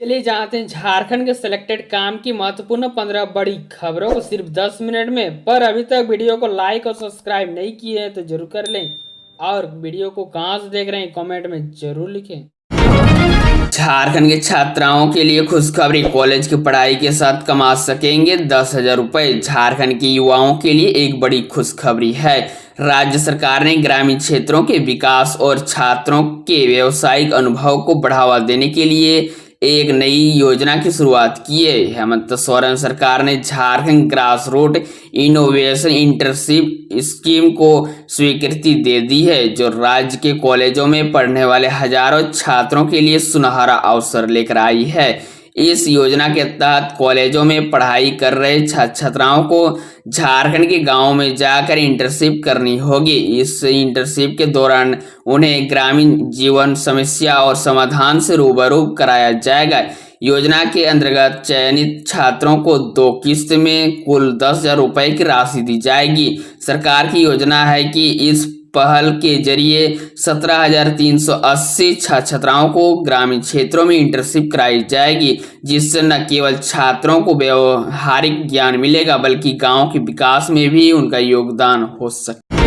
चलिए जानते हैं झारखंड के सिलेक्टेड काम की महत्वपूर्ण 15 बड़ी खबरों को सिर्फ 10 मिनट में। पर अभी तक वीडियो को लाइक और सब्सक्राइब नहीं किए हैं तो जरूर कर लें, और वीडियो को कहां से देख रहे हैं कमेंट में जरूर लिखें। झारखंड के छात्राओं के लिए खुशखबरी, कॉलेज की पढ़ाई के साथ कमा सकेंगे 10,000 रुपए। झारखंड के युवाओं के लिए एक बड़ी खुशखबरी है। राज्य सरकार ने ग्रामीण क्षेत्रों के विकास और छात्रों के व्यावसायिक अनुभव को बढ़ावा देने के लिए एक नई योजना की शुरुआत की है। हेमंत सोरेन सरकार ने Jharkhand grass root innovation internship scheme को स्वीकृति दे दी है, जो राज्य के कॉलेजों में पढ़ने वाले हजारों छात्रों के लिए सुनहरा अवसर लेकर आई है। इस योजना के तहत कॉलेजों में पढ़ाई कर रहे छात्र छात्राओं को झारखंड के गांवों में जाकर इंटर्नशिप करनी होगी। इस इंटर्नशिप के दौरान उन्हें ग्रामीण जीवन समस्या और समाधान से रूबरू कराया जाएगा। योजना के अंतर्गत चयनित छात्रों को 2 किस्त में कुल 10,000 रुपए की राशि दी जाएगी। सरकार की योजना है कि इस पहल के जरिए 17,380 छात्राओं को ग्रामीण क्षेत्रों में इंटर्नशिप कराई जाएगी, जिससे न केवल छात्रों को व्यवहारिक ज्ञान मिलेगा बल्कि गांव के विकास में भी उनका योगदान हो सके।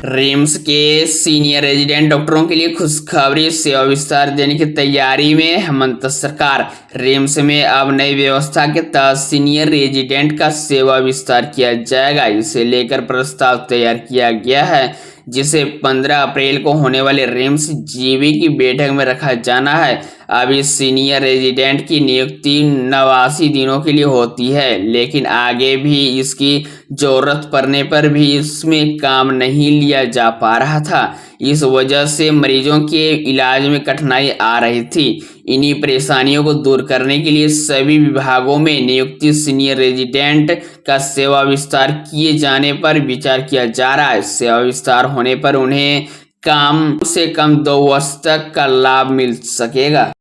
रिम्स के सीनियर रेजिडेंट डॉक्टरों के लिए खुशखबरी, सेवा विस्तार देने की तैयारी में हेमंत सरकार। रिम्स में अब नई व्यवस्था के तहत सीनियर रेजिडेंट का सेवा विस्तार किया जाएगा। इसे लेकर प्रस्ताव तैयार किया गया है, जिसे 15 अप्रैल को होने वाले रिम्स जीवी की बैठक में रखा जाना है। अब इस सीनियर रेजिडेंट की नियुक्ति 89 दिनों के लिए होती है, लेकिन आगे भी इसकी जरूरत पड़ने पर भी इसमें काम नहीं लिया जा पा रहा था। इस वजह से मरीजों के इलाज में कठिनाई आ रही थी। इन्हीं परेशानियों को दूर करने के लिए सभी विभागों में नियुक्ति सीनियर रेजिडेंट का सेवा विस्तार किए जाने पर विचार किया जा रहा है। सेवा विस्तार होने पर उन्हें कम से कम 2 वर्ष तक का लाभ मिल सकेगा।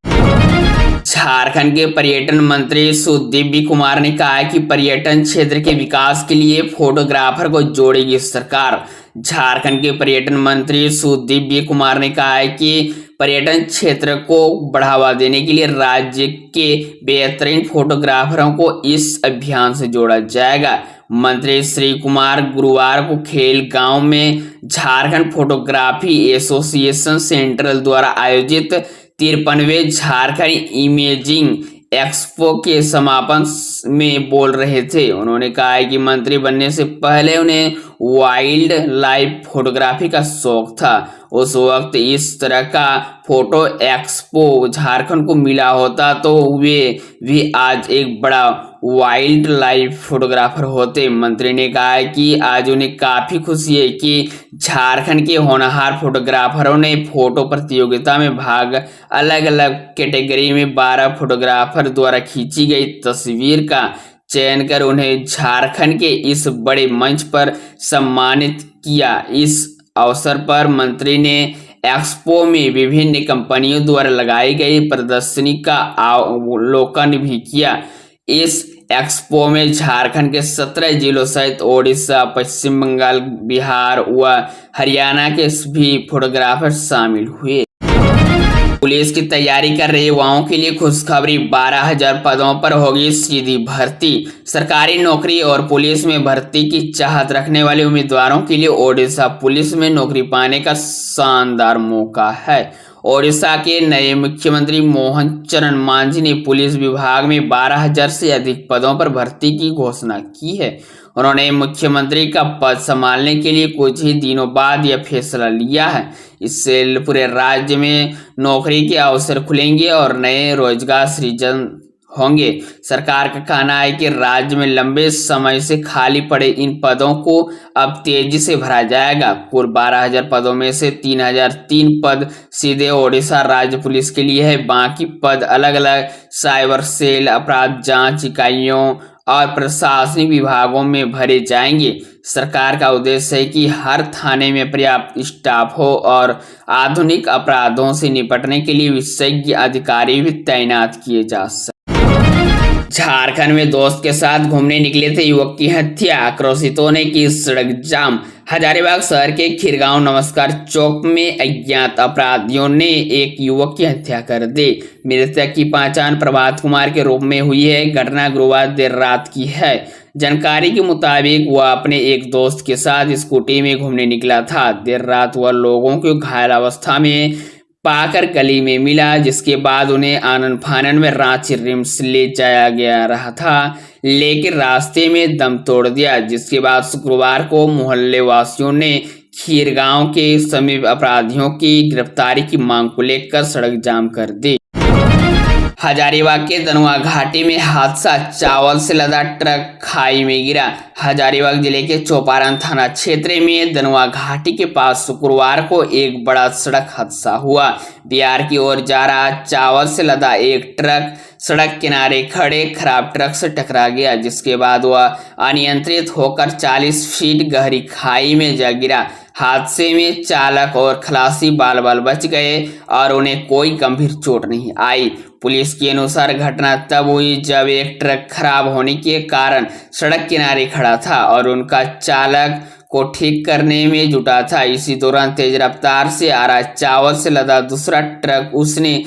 झारखंड के पर्यटन मंत्री सुदीव्य कुमार ने कहा है कि पर्यटन क्षेत्र के विकास के लिए फोटोग्राफर को जोड़ेगी सरकार। झारखंड के पर्यटन मंत्री सुदीव्य कुमार ने कहा है कि पर्यटन क्षेत्र को बढ़ावा देने के लिए राज्य के बेहतरीन फोटोग्राफरों को इस अभियान से जोड़ा जाएगा। मंत्री श्री कुमार गुरुवार को खेल गांव में झारखंड फोटोग्राफी एसोसिएशन सेंट्रल द्वारा आयोजित 53वें झारखंड इमेजिंग एक्सपो के समापन में बोल रहे थे। उन्होंने कहा है कि मंत्री बनने से पहले उन्हें वाइल्ड लाइफ फोटोग्राफी का शौक था। उस वक्त इस तरह का फोटो एक्सपो झारखंड को मिला होता तो वे भी आज एक बड़ा वाइल्ड लाइफ फोटोग्राफर होते। मंत्री ने कहा है कि आज उन्हें काफी खुशी है कि झारखंड के होनहार फोटोग्राफरों ने फोटो प्रतियोगिता में भाग अलग अलग कैटेगरी में 12 फोटोग्राफर द्वारा खींची गई तस्वीर का चयन कर उन्हें झारखंड के इस बड़े मंच पर सम्मानित किया। इस अवसर पर मंत्री ने एक्सपो में विभिन्न कंपनियों द्वारा लगाई गई प्रदर्शनी का अवलोकन भी किया। इस एक्सपो में झारखंड के 17 जिलों सहित ओडिशा, पश्चिम बंगाल, बिहार व हरियाणा के भी फोटोग्राफर शामिल हुए। पुलिस की तैयारी कर रहे युवाओं के लिए खुशखबरी, 12,000 पदों पर होगी सीधी भर्ती। सरकारी नौकरी और पुलिस में भर्ती की चाहत रखने वाले उम्मीदवारों के लिए ओडिशा पुलिस में नौकरी पाने का शानदार मौका है। ओडिशा के नए मुख्यमंत्री मोहन चरण मांझी ने पुलिस विभाग में 12,000 से अधिक पदों पर भर्ती की घोषणा की है। उन्होंने मुख्यमंत्री का पद संभालने के लिए कुछ ही दिनों बाद यह फैसला लिया है। इससे पूरे राज्य में नौकरी के अवसर खुलेंगे और नए रोजगार सृजन होंगे। सरकार का कहना है कि राज्य में लंबे समय से खाली पड़े इन पदों को अब तेजी से भरा जाएगा। कुल 12,000 पदों में से 3,003 पद सीधे ओडिशा राज्य पुलिस के लिए है। बाकी पद अलग अलग साइबर सेल, अपराध जांच इकाइयों और प्रशासनिक विभागों में भरे जाएंगे। सरकार का उद्देश्य है कि हर थाने में पर्याप्त स्टाफ हो और आधुनिक अपराधों से निपटने के लिए विशेषज्ञ अधिकारी भी तैनात किए जा सकें। झारखंड में दोस्त के साथ घूमने निकले थे युवक की हत्या, आक्रोशितों ने की सड़क जाम। हजारीबाग शहर के खीरगांव नमस्कार चौक में अज्ञात अपराधियों ने एक युवक की हत्या कर दी। मृतक की पहचान प्रभात कुमार के रूप में हुई है। घटना गुरुवार देर रात की है। जानकारी के मुताबिक वह अपने एक दोस्त के साथ स्कूटी में घूमने निकला था। देर रात वह लोगों को घायल अवस्था में पाकर गली में मिला, जिसके बाद उन्हें आनन फानन में रांची रिम्स ले जाया गया रहा था, लेकिन रास्ते में दम तोड़ दिया। जिसके बाद शुक्रवार को मोहल्ले वासियों ने खीरगांव के समीप अपराधियों की गिरफ्तारी की मांग को लेकर सड़क जाम कर दी। हजारीबाग के दनुआ घाटी में हादसा, चावल से लदा ट्रक खाई में गिरा। हजारीबाग जिले के चौपारण थाना क्षेत्र में दनुआ घाटी के पास शुक्रवार को एक बड़ा सड़क हादसा हुआ। बिहार की ओर जा रहा चावल से लदा एक ट्रक सड़क किनारे खड़े खराब ट्रक से टकरा गया, जिसके बाद वह अनियंत्रित होकर 40 फीट गहरी खाई में जा गिरा। हादसे में चालक और खलासी बाल बाल बच गए और उन्हें कोई गंभीर चोट नहीं आई। पुलिस के अनुसार घटना तब हुई जब एक ट्रक खराब होने के कारण सड़क किनारे खड़ा था और उनका चालक को ठीक करने में जुटा था। इसी दौरान तेज रफ्तार से आ रहा चावल से लदा दूसरा ट्रक उसने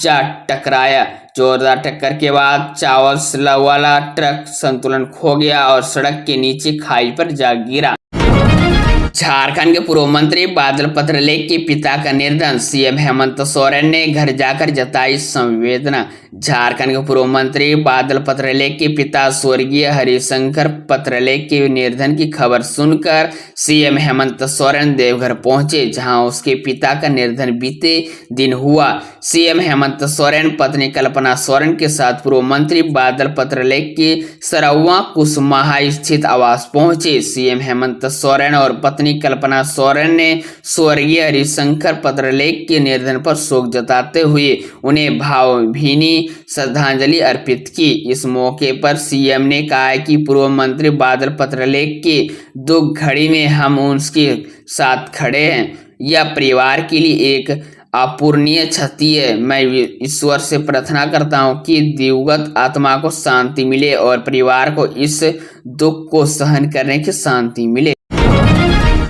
जा टकराया। जोरदार टक्कर के बाद चावल वाला ट्रक संतुलन खो गया और सड़क के नीचे खाई पर जा गिरा। झारखंड के पूर्व मंत्री बादल पत्रलेख के पिता का निधन, सीएम हेमंत सोरेन ने घर जाकर जताई संवेदना। झारखंड के पूर्व मंत्री बादल पत्रलेख के पिता स्वर्गीय हरिशंकर पत्रलेख के निधन की खबर सुनकर सीएम हेमंत सोरेन देवघर पहुंचे, जहां उसके पिता का निधन बीते दिन हुआ। सीएम हेमंत सोरेन पत्नी कल्पना सोरेन के साथ पूर्व मंत्री बादल पत्रलेख के सरौवा कुसमाहा स्थित आवास पहुंचे। सीएम हेमंत सोरेन और पत्नी कल्पना सोरेन ने स्वर्गीय हरिशंकर पत्रलेख के निधन पर शोक जताते हुए उन्हें भावभीनी श्रद्धांजलि अर्पित की। इस मौके पर सीएम ने कहा कि पूर्व मंत्री बादल पत्रलेख के दुख घड़ी में हम उनके साथ खड़े हैं। यह परिवार के लिए एक अपूरणीय क्षति है। मैं ईश्वर से प्रार्थना करता हूं कि दिवंगत आत्मा को शांति मिले और परिवार को इस दुख को सहन करने की शांति मिले।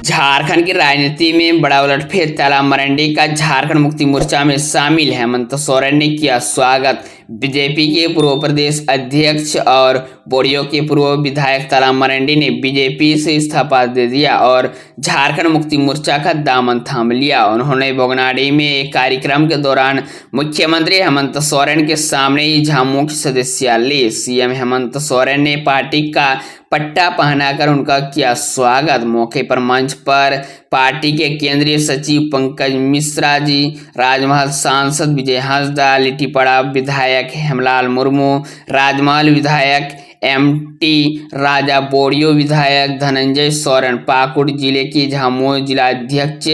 झारखंड की राजनीति में बड़ा उलटफेर, ताला मरंडी का झारखंड मुक्ति मोर्चा में शामिल। हेमंत सोरेन ने किया स्वागत। बीजेपी के पूर्व प्रदेश अध्यक्ष और बोरियो के पूर्व विधायक ताला मरंडी ने बीजेपी से इस्तीफा दे दिया और झारखंड मुक्ति मोर्चा का दामन थाम लिया। उन्होंने भोगनाडी में एक कार्यक्रम के दौरान मुख्यमंत्री हेमंत सोरेन के सामने ही झामुमो की सदस्यता ली। सीएम हेमंत सोरेन ने पार्टी का पट्टा पहनाकर उनका किया स्वागत। मौके पर मंच पर पार्टी के केंद्रीय सचिव पंकज मिश्रा जी, राजमहल सांसद विजय हंसदा, लिट्टीपड़ा विधायक हेमलाल मुर्मू, राजमहल विधायक एमटी राजा, बोरियो विधायक धनंजय सोरेन, पाकुड़ जिले के झामुमो जिलाध्यक्ष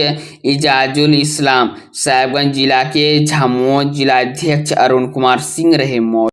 इजाजुल इस्लाम, साहिबगंज जिला के झामुमो जिलाध्यक्ष अरुण कुमार सिंह रहे मौजूद।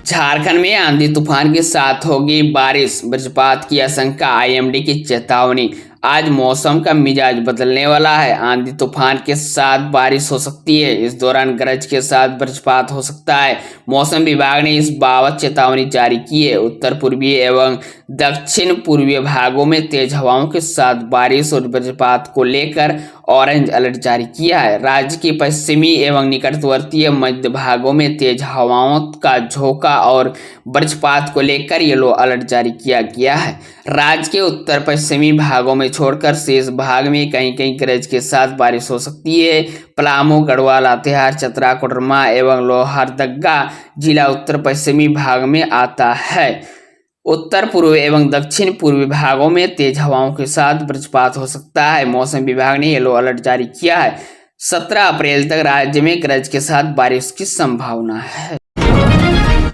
झारखंड में आंधी तूफान के साथ होगी बारिश, वज्रपात की आशंका, आईएमडी की चेतावनी। आज मौसम का मिजाज बदलने वाला है। आंधी तूफान के साथ बारिश हो सकती है। इस दौरान गरज के साथ वज्रपात हो सकता है। मौसम विभाग ने इस बाबत चेतावनी जारी की है। उत्तर पूर्वी एवं दक्षिण पूर्वी भागों में तेज हवाओं के साथ बारिश और वज्रपात को लेकर ऑरेंज अलर्ट जारी किया है। राज्य के पश्चिमी एवं निकटवर्तीय मध्य भागों में तेज हवाओं का झोंका और वज्रपात को लेकर येलो अलर्ट जारी किया गया है। राज्य के उत्तर पश्चिमी भागों में छोड़कर शेष भाग में कहीं कहीं गरज के साथ बारिश हो सकती है। पलामू, गढ़वाल, लातेहार, चतरा, कोडरमा एवं लोहरदगा जिला उत्तर पश्चिमी भाग में आता है। उत्तर पूर्व एवं दक्षिण पूर्वी भागों में तेज हवाओं के साथ वज्रपात हो सकता है। मौसम विभाग ने येलो अलर्ट जारी किया है। 17 अप्रैल तक राज्य में गरज के साथ बारिश की संभावना है।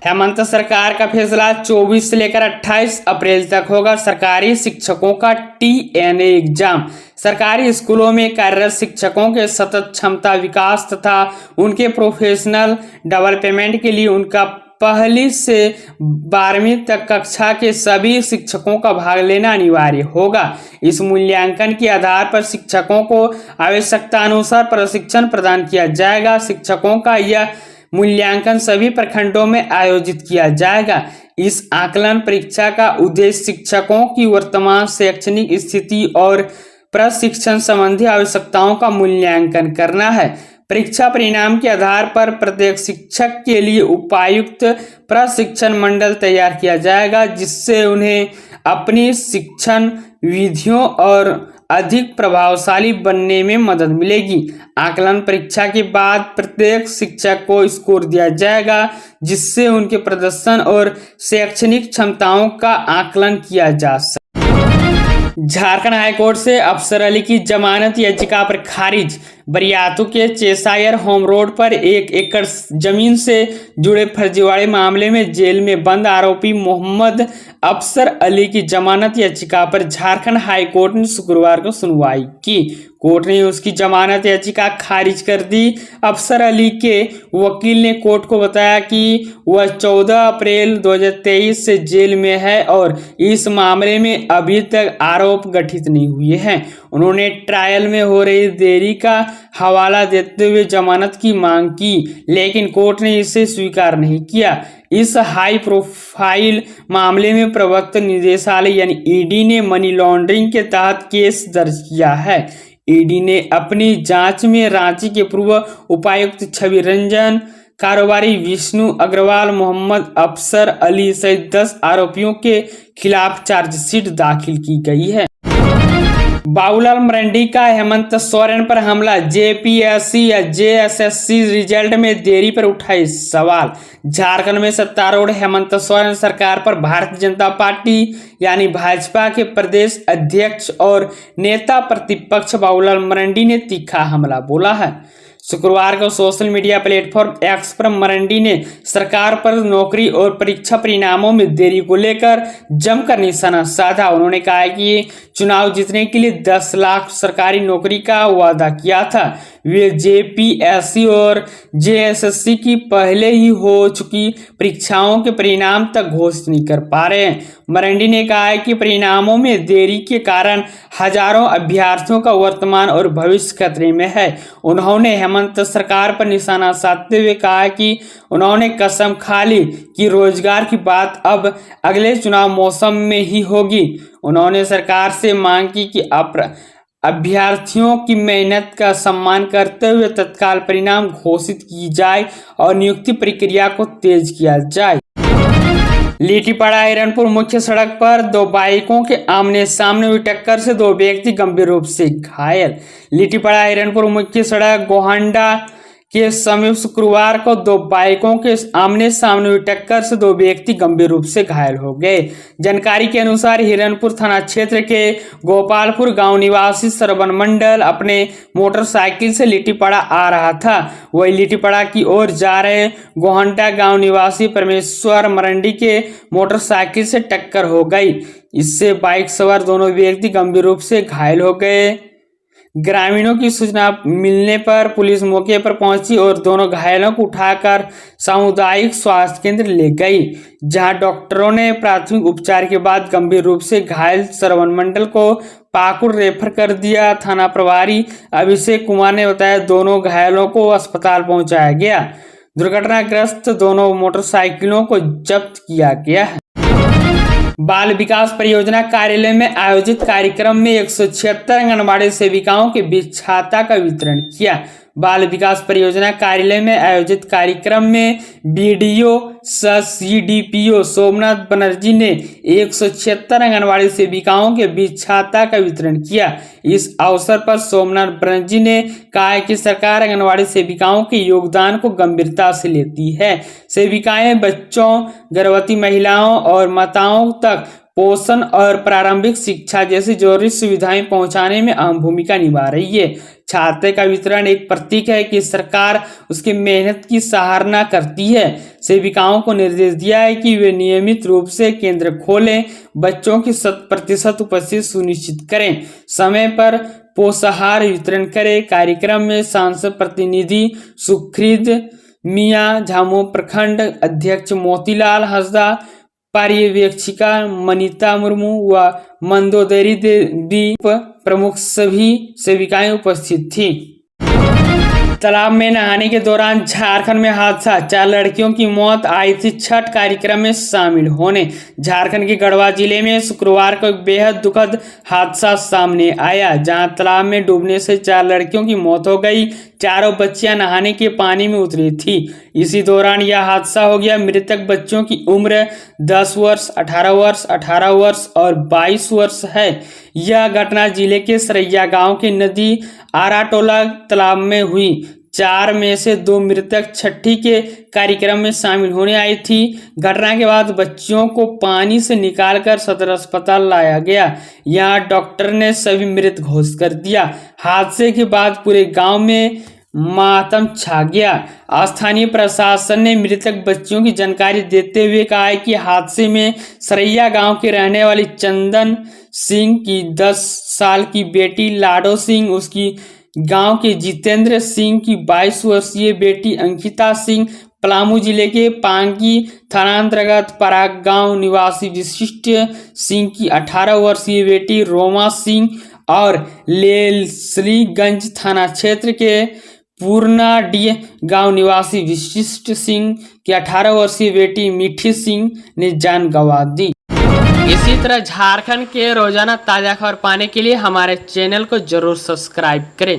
हेमंत सरकार का फैसला 24 से लेकर 28 अप्रैल तक होगा सरकारी शिक्षकों का टीएनए एग्जाम। सरकारी स्कूलों में कार्यरत शिक्षकों के सतत क्षमता विकास तथा उनके प्रोफेशनल डेवलपमेंट के लिए उनका पहली से 12वीं तक कक्षा के सभी शिक्षकों का भाग लेना अनिवार्य होगा। इस मूल्यांकन के आधार पर शिक्षकों को आवश्यकता अनुसार प्रशिक्षण प्रदान किया जाएगा। शिक्षकों का यह मूल्यांकन सभी प्रखंडों में आयोजित किया जाएगा। इस आकलन परीक्षा का उद्देश्य शिक्षकों की वर्तमान शैक्षणिक स्थिति और प्रशिक्षण संबंधी आवश्यकताओं का मूल्यांकन करना है। परीक्षा परिणाम के आधार पर प्रत्येक शिक्षक के लिए उपायुक्त प्रशिक्षण मंडल तैयार किया जाएगा, जिससे उन्हें अपनी शिक्षण विधियों और अधिक प्रभावशाली बनने में मदद मिलेगी। आकलन परीक्षा के बाद प्रत्येक शिक्षक को स्कोर दिया जाएगा, जिससे उनके प्रदर्शन और शैक्षणिक क्षमताओं का आकलन किया जा सके। झारखंड हाईकोर्ट से अफसर अली की जमानत याचिका पर खारिज। बरियातू के चेसायर होम रोड पर 1 एकड़ जमीन से जुड़े फर्जीवाड़े मामले में जेल में बंद आरोपी मोहम्मद अफसर अली की जमानत याचिका पर झारखंड हाईकोर्ट ने शुक्रवार को सुनवाई की। कोर्ट ने उसकी जमानत याचिका खारिज कर दी। अफसर अली के वकील ने कोर्ट को बताया कि वह 14 अप्रैल 2023 से जेल में है और इस मामले में अभी तक आरोप गठित नहीं हुए हैं। उन्होंने ट्रायल में हो रही देरी का हवाला देते हुए जमानत की मांग की, लेकिन कोर्ट ने इसे स्वीकार नहीं किया। इस हाई प्रोफाइल मामले में प्रवर्तन निदेशालय यानी ईडी ने मनी लॉन्ड्रिंग के तहत केस दर्ज किया है। ईडी ने अपनी जांच में रांची के पूर्व उपायुक्त छवि रंजन, कारोबारी विष्णु अग्रवाल, मोहम्मद अफसर अली सहित 10 आरोपियों के खिलाफ चार्जशीट दाखिल की गई है। बाबूलाल मरांडी का हेमंत सोरेन पर हमला। जेपीएससी या जेएसएससी रिजल्ट में देरी पर उठाए सवाल। झारखंड में सत्तारूढ़ हेमंत सोरेन सरकार पर भारतीय जनता पार्टी यानी भाजपा के प्रदेश अध्यक्ष और नेता प्रतिपक्ष बाबूलाल मरांडी ने तीखा हमला बोला है। शुक्रवार को सोशल मीडिया प्लेटफॉर्म एक्स पर मरांडी ने सरकार पर नौकरी और परीक्षा परिणामों में देरी को लेकर जमकर निशाना साधा। उन्होंने कहा कि चुनाव जीतने के लिए 10 लाख सरकारी नौकरी का वादा किया था। वे जेपीएससी और जेएसएससी की पहले ही हो चुकी परीक्षाओं के परिणाम तक घोषित नहीं कर पा रहे हैं। मरांडी ने कहा है कि परिणामों में देरी के कारण हजारों अभ्यर्थियों का वर्तमान और भविष्य खतरे में है। उन्होंने हेमंत सरकार पर निशाना साधते हुए कहा कि उन्होंने कसम खा ली कि रोजगार की बात अब अगले चुनाव मौसम में ही होगी। उन्होंने सरकार से मांग की कि अभ्यर्थियों की मेहनत का सम्मान करते हुए तत्काल परिणाम घोषित की जाए और नियुक्ति प्रक्रिया को तेज किया जाए। लिट्टीपाड़ा हिरनपुर मुख्य सड़क पर 2 बाइकों के आमने सामने हुई टक्कर से 2 व्यक्ति गंभीर रूप से घायल। लिट्टीपाड़ा हिरनपुर मुख्य सड़क गोहांडा के समीप शुक्रवार को 2 बाइकों के आमने सामने हुई टक्कर से 2 व्यक्ति गंभीर रूप से घायल हो गए। जानकारी के अनुसार हिरनपुर थाना क्षेत्र के गोपालपुर गांव निवासी श्रवण मंडल अपने मोटरसाइकिल से लिट्टीपाड़ा आ रहा था। वही लिट्टीपाड़ा की ओर जा रहे गोहंटा गांव निवासी परमेश्वर मरांडी के मोटरसाइकिल से टक्कर हो गई। इससे बाइक सवार दोनों व्यक्ति गंभीर रूप से घायल हो गए। ग्रामीणों की सूचना मिलने पर पुलिस मौके पर पहुंची और दोनों घायलों को उठाकर सामुदायिक स्वास्थ्य केंद्र ले गई, जहां डॉक्टरों ने प्राथमिक उपचार के बाद गंभीर रूप से घायल श्रवण मंडल को पाकुड़ रेफर कर दिया। थाना प्रभारी अभिषेक कुमार ने बताया दोनों घायलों को अस्पताल पहुंचाया गया। दुर्घटनाग्रस्त दोनों मोटरसाइकिलों को जब्त किया गया है। बाल विकास परियोजना कार्यालय में आयोजित कार्यक्रम में 176 आंगनबाड़ी सेविकाओं के बीच छाता का वितरण किया। बाल विकास परियोजना कार्यालय में आयोजित कार्यक्रम में बीडीओ सह सीडीपीओ सोमनाथ बनर्जी ने 176 आंगनबाड़ी सेविकाओं के बीच छाता का वितरण किया। इस अवसर पर सोमनाथ बनर्जी ने कहा कि सरकार आंगनबाड़ी सेविकाओं के योगदान को गंभीरता से लेती है। सेविकाएं बच्चों, गर्भवती महिलाओं और माताओं तक पोषण और प्रारंभिक शिक्षा जैसी जरूरी सुविधाएं पहुंचाने में अहम भूमिका निभा रही है। छाते का वितरण एक प्रतीक है कि सरकार उसकी मेहनत की सराहना करती है। सेविकाओं को निर्देश दिया है कि वे नियमित रूप से केंद्र खोलें, बच्चों की 100% उपस्थिति सुनिश्चित करें, समय पर पोषाहार वितरण करें। कार्यक्रम में सांसद प्रतिनिधि सुखरीद मियां, झामू प्रखंड अध्यक्ष मोतीलाल हंसदा, पर्यवेक्षिका मनीता मुर्मू व मंदोदरी देवी प्रमुख सभी सेविकाएं उपस्थित थी। तालाब में नहाने के दौरान झारखंड में हादसा, 4 लड़कियों की मौत। आई थी छठ कार्यक्रम में शामिल होने। झारखंड के गढ़वा जिले में शुक्रवार को एक बेहद दुखद हादसा सामने आया, जहां तालाब में डूबने से 4 लड़कियों की मौत हो गई। चारों बच्चियां नहाने के पानी में उतरी थी। इसी दौरान यह हादसा हो गया। मृतक बच्चों की उम्र 10 वर्ष, 18 वर्ष, 18 वर्ष और 22 वर्ष है। यह घटना जिले के सरैया गांव के नदी आराटोला तालाब में हुई। 4 में से 2 मृतक छठी के कार्यक्रम में शामिल होने आई थी। घटना के बाद बच्चियों को पानी से निकालकर सदर अस्पताल लाया गया। यहां डॉक्टर ने सभी मृत घोषित कर दिया। हादसे के बाद पूरे गांव में मातम छा गया। स्थानीय प्रशासन ने मृतक बच्चियों की जानकारी देते हुए कहा है कि हादसे में सरैया गांव के रहने वाली चंदन सिंह की 10 साल की बेटी लाडो सिंह, उसकी गांव के जितेंद्र सिंह की 22 वर्षीय बेटी अंकिता सिंह, पलामू जिले के पांगी थानांतर्गत पराग गांव निवासी विशिष्ट सिंह की 18 वर्षीय बेटी रोमा सिंह और लेसलीगंज थाना क्षेत्र के पूर्णाडीह गांव निवासी विशिष्ट सिंह की 18 वर्षीय बेटी मीठी सिंह ने जान गंवा दी। इसी तरह झारखंड के रोजाना ताजा खबर पाने के लिए हमारे चैनल को जरूर सब्सक्राइब करें।